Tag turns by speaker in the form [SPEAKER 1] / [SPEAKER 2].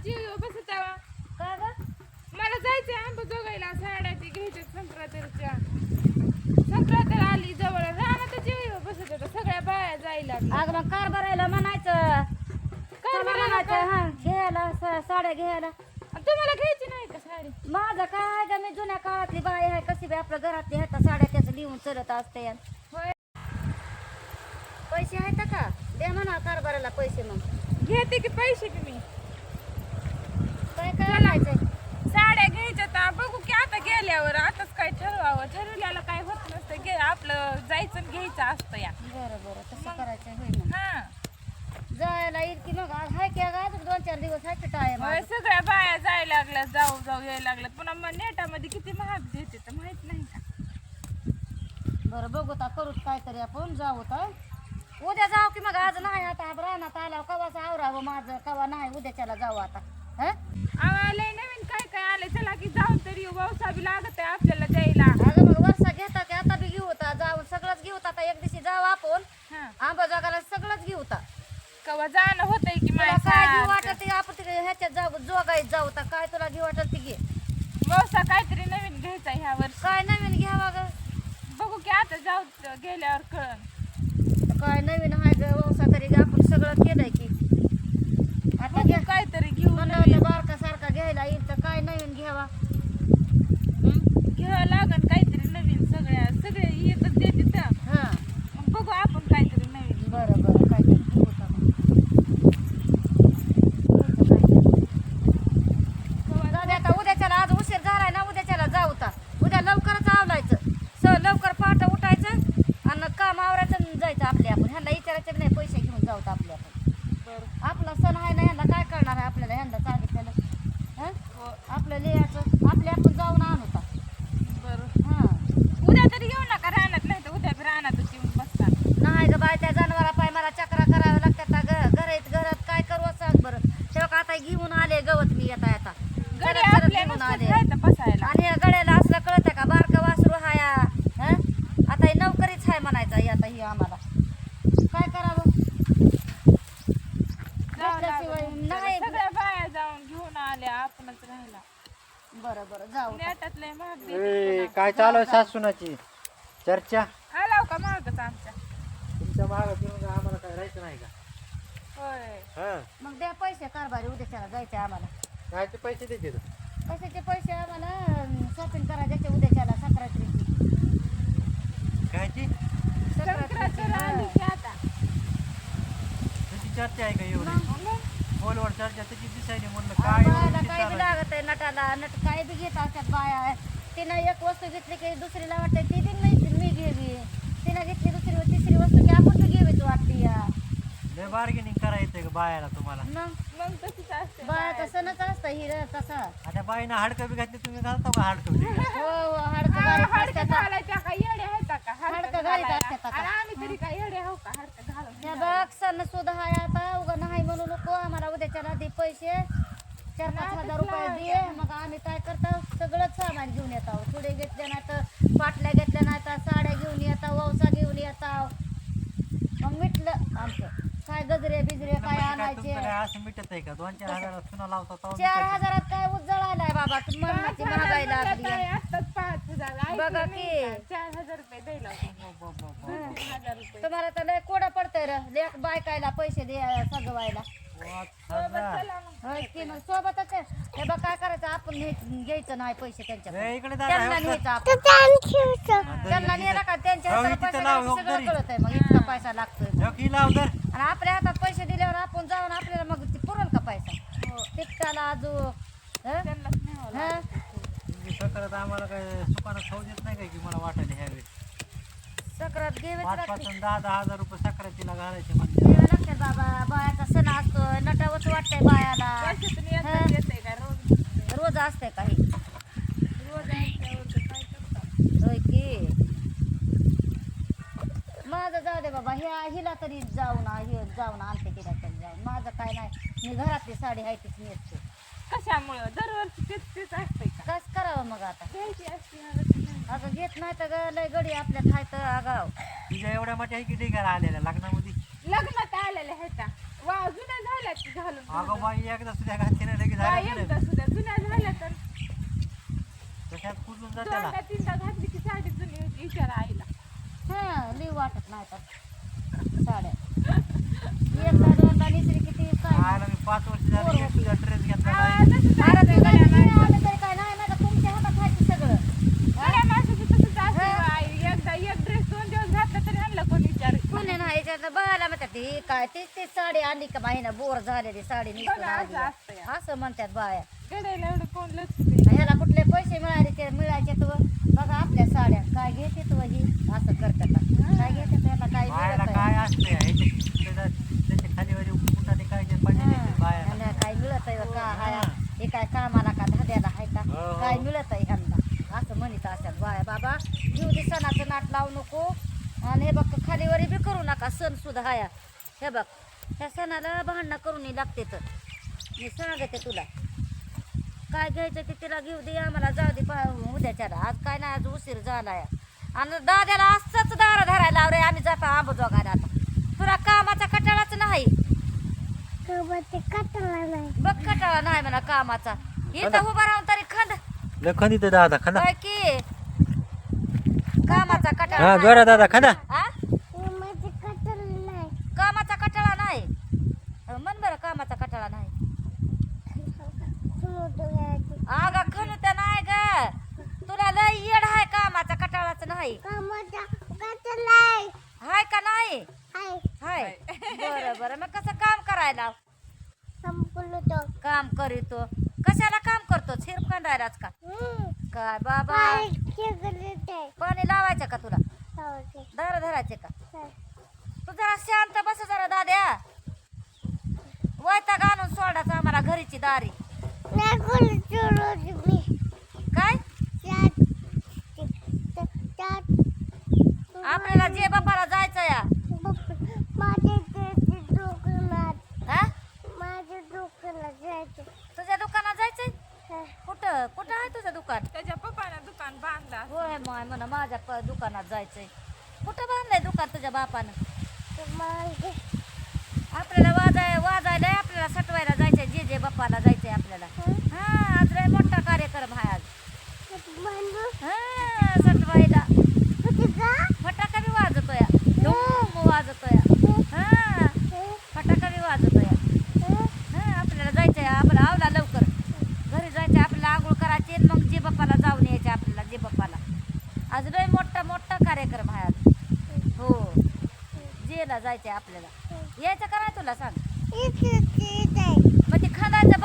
[SPEAKER 1] जीव बसतावा
[SPEAKER 2] का ग
[SPEAKER 1] मला जायचंय अंबाजोगाईला साड्या ती घ्यायच्या संक्रांतीच्या संक्रांत आली जवळ रानात जीव बसत होता सगळ्या बाया जायला
[SPEAKER 2] अगं मग कार भरायला म्हणायचं चला म्हणायचं हा घ्यायला साड्या घ्यायला
[SPEAKER 1] तुम्हाला घ्यायची नाही का साडी
[SPEAKER 2] माझं काय ग मी जुन्या काळातली बाई आहे कशी बी आपल्या घरातली ह्याचा साड्या त्याचं लिहून चलत असते
[SPEAKER 1] होय
[SPEAKER 2] पैसे आहेत का दे म्हणा कारभाराला पैसे मग
[SPEAKER 1] घेते की पैसे की मी
[SPEAKER 2] काय करायचंय
[SPEAKER 1] साड्या घ्यायच्या तर बघू की आता गेल्यावर आताच काय ठरवावं ठरवल्याला काय होत नसतं घे आपलं जायचं आणि घ्यायचं असतं या
[SPEAKER 2] बरं बरं तसं करायचं होय मग
[SPEAKER 1] हा
[SPEAKER 2] जायला येईल की मग आज हाय की अजून 2-4 दिवस हाय की टाइम
[SPEAKER 1] होय सगळ्या बाया जायला लागल्या जाऊ जाऊ यायला लागल्यात पुन्हा मग नेटामध्ये किती महाग देते तर माहित नाही का
[SPEAKER 2] बरं बघू ता करूच काहीतरी आपण जाऊ तर उद्या जाऊ की मग आज नाही आता रानात आला कवाच आवरावं माझं कवा नाही उद्याच्याला जाऊ आता
[SPEAKER 1] आलंय नवीन काय काय आलंय चला की जाऊन तरी व्यवसाय बी लागत आहे आपल्याला द्यायला
[SPEAKER 2] अगं मग वर्षा घेता की आता बी घेऊ होता जाऊन सगळंच घेऊ आता एक दिवशी जाऊ आपण
[SPEAKER 1] हा
[SPEAKER 2] आंबाजोगाला सगळंच घेऊ होता
[SPEAKER 1] कवा जाणं होतंय की
[SPEAKER 2] तुला
[SPEAKER 1] माझ्या
[SPEAKER 2] काय घेऊ वाटत ते आपण तिकडे ह्याच्यात जाऊ जोगाईत जाऊ तर काय तुला घेऊ वाटत ती घे
[SPEAKER 1] व्यवसाय काहीतरी नवीन घ्यायचा ह्या वर्षी
[SPEAKER 2] काय नवीन घ्यावा ग
[SPEAKER 1] बघू की आता जाऊ गेल्यावर कळण
[SPEAKER 2] काय नवीन आहे ग व्यवसाय तरी आपण सगळं केलंय की आता घ्या
[SPEAKER 1] काहीतरी घेऊन
[SPEAKER 2] म्हणलं बारका सारखा घ्यायला येईल तर काय नवीन घ्यावा
[SPEAKER 1] घ्यावं लागन काहीतरी नवीन सगळे येतच देते तर
[SPEAKER 2] हा
[SPEAKER 1] मग बघू आपण काहीतरी नवीन
[SPEAKER 2] बरं बरं काहीतरी घेऊ का मग जाऊ दे आता उद्याच्याला आज उशीर झालाय ना उद्याच्याला जाऊ आता उद्या लवकरच आवलायचं लवकर पहाटे उठायचं आणि काम आवरायचं आणि जायचं आपल्या आपण ह्यांना विचारायचं नाही पैसे घेऊन जाऊ आपल्या आपण
[SPEAKER 1] बरं
[SPEAKER 2] आपला सण आहे ना ह्यांना काय करणार आहे आपल्याला ह्यांना सांगितलेलं हं?
[SPEAKER 1] हो
[SPEAKER 2] आपलं लिहायचं आपले आपण जाऊन आणू आता
[SPEAKER 1] बरं
[SPEAKER 2] हां
[SPEAKER 1] उद्या तरी येऊ नका राहणार नाही तर उद्या बी राहणारच येऊन बसतात
[SPEAKER 2] नाही ग बाय त्या जनावरा पाय मला चक्रा कराव्या लागतात घरात काय करू सांग बरं तेव्हा आता घेऊन आले गवत मी येता येता
[SPEAKER 1] गडी
[SPEAKER 2] चरत
[SPEAKER 1] आपल्या
[SPEAKER 2] घेऊन
[SPEAKER 1] नुसतं
[SPEAKER 2] आले
[SPEAKER 1] खायचं बसायला
[SPEAKER 2] आणि या गड्याला असलं कळतं का बारका वासरू हाया हं? आता ही नोकरीच आहे म्हणायचं ही आता ही आम्हाला काय करावं घेतल्याशिवाय नाही
[SPEAKER 1] सगळ्या बाया जाऊन घेऊन आल्या आपणच राहिला
[SPEAKER 2] बरं बरं जाऊ
[SPEAKER 1] नेटातले महाग
[SPEAKER 3] ए, काय चालू आहे सासूनाची चर्चा
[SPEAKER 1] आलाव का महागच आमच्या
[SPEAKER 3] तुमच्या मागे घेऊन आम्हाला काय राहायचं नाही का
[SPEAKER 1] होय
[SPEAKER 3] हा
[SPEAKER 2] मग द्या पैसे कारभारी उद्याच्याला जायचे आम्हाला
[SPEAKER 3] कायचे पैसे देते तू?
[SPEAKER 2] कशाचे पैसे आम्हाला शॉपिंग करायचे उद्याच्याला संक्रांतीची
[SPEAKER 3] कायची
[SPEAKER 1] संक्रांत आली की आता
[SPEAKER 3] त्याची चर्चा आहे का एवढी फोनवर चर्चा त्याची दिसायली म्हणलं काय
[SPEAKER 2] बायाला
[SPEAKER 3] एवढी
[SPEAKER 2] काय बी
[SPEAKER 3] चालू आहे?
[SPEAKER 2] लागत आहे नटाला नट काय बी घेत असतात बाया तिनं एक वस्तू घेतली की दुसरीला वाटते ती बी नाही मी घ्यावी तिनं घेतली दुसरी तिसरी वस्तू की आपण बी घ्यावीच वाटते या
[SPEAKER 3] लय बार्गेनिंग करायचंय का बायाला तुम्हाला
[SPEAKER 1] मग तशीच असते
[SPEAKER 2] बाया सणच असतं हिर तसा
[SPEAKER 3] आता बाईनं हाडकं बी घातली तुम्ही घालता का हाडकं बी?
[SPEAKER 2] हो हो हाडकं घालीत
[SPEAKER 1] हाडकं
[SPEAKER 2] असतात.
[SPEAKER 1] घालायच्या का येडे आहेत का
[SPEAKER 2] हाडकं घालीत
[SPEAKER 1] घालायला?
[SPEAKER 2] असतात
[SPEAKER 1] आणि
[SPEAKER 2] आता.
[SPEAKER 1] आम्ही तरी काय येडे हो का हाडकं घालून
[SPEAKER 2] त्या बघ सण सुद्धा हाय आता उगा नाही म्हणू नको आम्हाला उद्याच्याला दे पैसे 4-5 हजार रुपये दे मग आम्ही काय करतो सगळंच सामान घेऊन येतो थोडे घेतले नाही तर पाटल्या घेतल्या नाही तर साड्या घेऊन येतो वौसा घेऊन येतो मग मिटलं आमचं काय गजरे बिजरे काय
[SPEAKER 3] म्हणजे काय
[SPEAKER 2] आणायचे
[SPEAKER 3] तुमचं काय असं मिटत आहे का 2-4 हजारात सुना लावता तेव्हा
[SPEAKER 2] 4,000 काय उजळायलाय बाबा मरणाची महागाई लागली आहे.
[SPEAKER 1] आत्ताच 5,000
[SPEAKER 2] बघा की
[SPEAKER 1] 4,000 रुपये द्यायला होते. 4,000 रुपये
[SPEAKER 2] तुम्हाला तर लय कोडं पडतंय रे लेक बायकायला पैसे दे सजवायला
[SPEAKER 1] चला मग.
[SPEAKER 2] होय की मग सोबतच आहे. हे बघ काय करायचं आपण घ्यायचं नाही पैसे त्यांच्या
[SPEAKER 3] ए, इकडे दादा,
[SPEAKER 2] त्यांना
[SPEAKER 3] हे बघ.
[SPEAKER 2] न्यायचं आपण त्यांना नेला का त्यांच्या
[SPEAKER 3] राहू
[SPEAKER 2] हाताला
[SPEAKER 3] दे, तिथं
[SPEAKER 2] पैसा
[SPEAKER 3] लाव,
[SPEAKER 2] द्यायचं सगळं
[SPEAKER 3] घरी.
[SPEAKER 2] कळत आहे मग इतका पैसा लागतोय
[SPEAKER 3] ठेव की लाव तर
[SPEAKER 2] आणि आपल्या हातात पैसे दिल्यावर आपण जाऊन आपल्याला मग ते पुरण का पैसा टिकटाला आजू
[SPEAKER 1] त्यांनाच न्यावं लागतं.
[SPEAKER 3] तुम्ही सकरात आम्हाला काय सुकानं खाऊ देत नाही काय की मला वाटायला ह्यावेळी
[SPEAKER 2] सकरात घ्यावेच
[SPEAKER 3] 5-5
[SPEAKER 2] लागते
[SPEAKER 3] आणि 10-10 हजार रुपये सकरातीला घालायचे म्हणजे
[SPEAKER 2] घ्यावे लागते बाबा बायाचा सण असतोय नटावच वाटतंय बायाला
[SPEAKER 1] वर्षातून एकदाच येतंय का रोज
[SPEAKER 2] रोज असते काही
[SPEAKER 1] रोज असल्यावर तर काय करतात.
[SPEAKER 2] होय की माझं जाऊ दे बाबा हिला तरी जाऊन आणते तिला तरी जाऊन माझं काय नाही मी घरातली साडी आहे तीच नेसते
[SPEAKER 1] कशामुळं दरवर्षी तेच तेच असतंय का
[SPEAKER 2] कस करावं मग आता
[SPEAKER 1] घ्यायची असते ह्या वर्षी नाही.
[SPEAKER 2] अगं घेत नाही तर ग लय गडी आपल्यात हाय तर अगाव
[SPEAKER 3] तुझ्या एवढ्या मोठ्या आहे की ढिगारा आलेल्या लग्नामध्ये
[SPEAKER 1] लग्नात आलेले आहेत वा जुन्या झाल्यात घालून
[SPEAKER 3] अगं बाई एकदा सुद्धा घातली नाही लगेच
[SPEAKER 1] काय
[SPEAKER 3] झालं
[SPEAKER 1] एकदा सुद्धा जुन्या झाल्या तर
[SPEAKER 3] तशात कुजून जा त्याला
[SPEAKER 1] दोनदा तीनदा घातली की साडी जुनी होती विचारा आईला
[SPEAKER 2] हा लिव वाटत नाही तर साड्या एकदा दोनदा निसरी किती काय
[SPEAKER 3] आला मी 5 वर्ष झाली एक सुद्धा ड्रेस घेतला
[SPEAKER 1] आ,
[SPEAKER 3] नाही
[SPEAKER 1] तसंच
[SPEAKER 2] अरे
[SPEAKER 1] असतं
[SPEAKER 2] तुला
[SPEAKER 1] गड्या
[SPEAKER 2] नाही
[SPEAKER 1] माणसाचं.
[SPEAKER 2] आलं तरी काय नाही ना तुमच्या हातात आहे ते सगळं
[SPEAKER 1] गड्या माणसाचं तसंच असतं आई एकदा एक ड्रेस 2 दिवस घातला तरी ह्यांना कोण विचार
[SPEAKER 2] कोणी नाही याच्यात बघायला म्हणतात ही काय तीच साडी आणली का बाईनं बोर झालेली साडी निघून
[SPEAKER 1] बघा,
[SPEAKER 2] आली
[SPEAKER 1] असं असतं या.
[SPEAKER 2] असं म्हणतात बाया
[SPEAKER 1] गड्याला एवढं कोण लक्ष देईल
[SPEAKER 2] ह्याला कुठले पैसे मिळायचे तू बघा आपल्या साड्या काय घेते तू ही असं करतात काय घेते त्याला काय
[SPEAKER 3] बायाला
[SPEAKER 2] मिळत
[SPEAKER 3] काय असते त्याच्या खालीवर कुठाने काय जे पडलेले असते बायाला
[SPEAKER 2] काय मिळत आहे का हाय हे काय कामाला का धाद्याला आहे का
[SPEAKER 3] हो.
[SPEAKER 2] काय मिळत आहे ह्यांना असं म्हणत असतात बाया बाबा घेऊ दे सणाचं नाट लावू नको आणि हे बघ खालीवरी बी करू नका सण सुद्धा हाया हे बघ ह्या सणाला भांडणं करून लागते तर मी सांगते तुला काय घ्यायचं ते तिला घेऊ दे आम्हाला जाऊ दे उद्याच्याला आज काय नाही आज उशीर झालाय आणि दाद्याला असंच दारा धरायला लाव रे आम्ही जातो आंबजोगायला आता तुला कामाचा कटाळाच नाही बघ कटाळा नाही म्हणा कामाचा इथं उभा राहून तरी खंद
[SPEAKER 3] लखन इथं दादा खंदा
[SPEAKER 2] काय की कामाचा कटाळा
[SPEAKER 3] हा
[SPEAKER 2] नाही.
[SPEAKER 3] जोरा दादा खंदा
[SPEAKER 2] आ? कामाचा कटाळा नाही म्हण बरं कामाचा कटाळा नाही अगं खणू तर नाही ग तुला लय येड आहे कामाचा कटाळाच नाही हाय का नाही हाय बरं बरं मग कसं काम करायला काम करीतो कशाला काम करतो शिरप खांदायलाच का काय बाबा पाणी लावायचं का तुला दार धरायचे का तू जरा शांत बस जरा दाद्या वैताग आणून सोडायचं आम्हाला घरीची दारी काय आपल्याला जे बापाला जायचं या हा? तुझ्या दुकानात जायचंय कुठं कुठं आहे तुझं दुकान
[SPEAKER 1] त्याच्या पप्पानं दुकान बांधला
[SPEAKER 2] होय माय म्हणा माझ्या दुकानात जायचंय कुठं बांधलंय दुकान तुझ्या बापानं आपल्याला वाजायला आपल्याला सटवायला जायचंय जे जे बाप्पाला जायचंय आपल्याला हा आज लय मोठा कार्यक्रम आहे आज हा सटवायला फटाका बी वाजतोय धूम वाजतोय हा फटाका बी वाजतोय हा आपल्याला जायचंय आपल्याला आवला लवकर घरी जायचंय आपल्याला आंघोळ करायची आणि मग जे बाप्पाला जाऊन यायचे आपल्याला जे बाप्पाला आज लय मोठा कार्यक्रम आहे आज हो जेला जायचंय आपल्याला यायचं का नाही तुला सांग मग ते खांदायचं